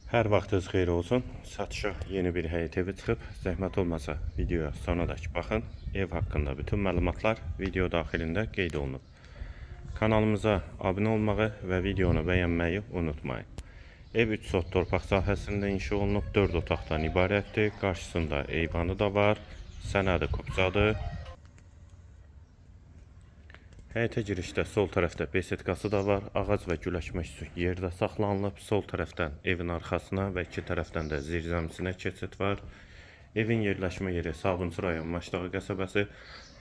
Hər vaxtınız xeyir olsun. Satışa yeni bir həyət evi çıxıb. Zəhmət olmasa videoya sonadək baxın. Ev haqqında bütün məlumatlar video daxilində qeyd olunub. Kanalımıza abunə olmağı və videonu bəyənməyi unutmayın. Ev 3 sot torpaq sahəsində inşa olunub, 4 otaqdan ibarətdir. Qarşısında eyvanı da var, sənədi kubzadır. Həyətə girişdə sol tərəfdə besetkası da var. Ağac və güləşmək üçün yerdə saxlanılıb. Sol tərəfdən evin arxasına və iki tərəfdən də zirzəmisinə keçid var. Evin yerləşmə yeri Sabunçu rayon Maçdağı qəsəbəsi,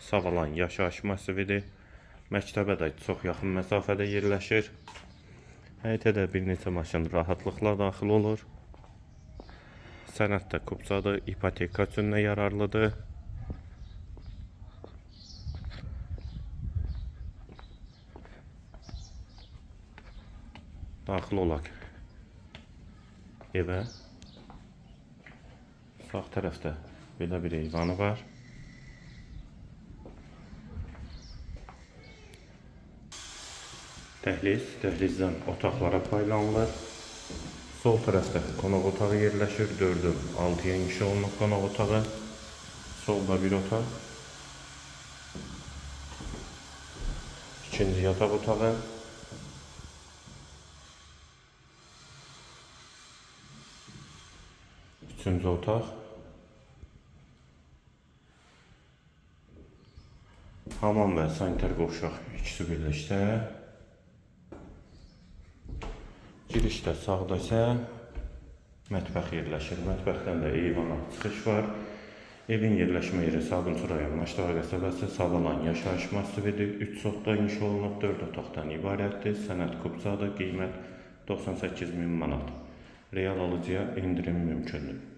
Savalan yaşayış masividir. Məktəbə də çox yaxın məsafədə yerləşir. Həyətə də bir neçə maşın rahatlıqla daxil olur. Sənəd də kubzadır, ipoteka üçün də yararlıdır. Daxil olaq evə. Sağ tərəfdə belə bir eyvanı var. Dəhlizdən otaqlara paylanılır. Sol tərəfdə qonaq otağı yerləşir. 4-ün 6-ya inşa olunub qonaq otağı. Solda bir otaq. İkinci yataq otağı. Üçüncü otaq. Hamam və sanitar qovşaq ikisi birlikdə. Girişdə sağda isə mətbəx yerləşir. Mətbəxdən də eyvana çıxış var. Evin yerləşmə yeri Sabunçu rayon Maçdağı qəsəbəsi, Savalan yaşayış masividir. 3 sotda inşa olunub, 4 otaqdan ibarətdir. Sənəd kubzadır, qiymət 98.000 manat. Real alıcıya indirim mümkündür.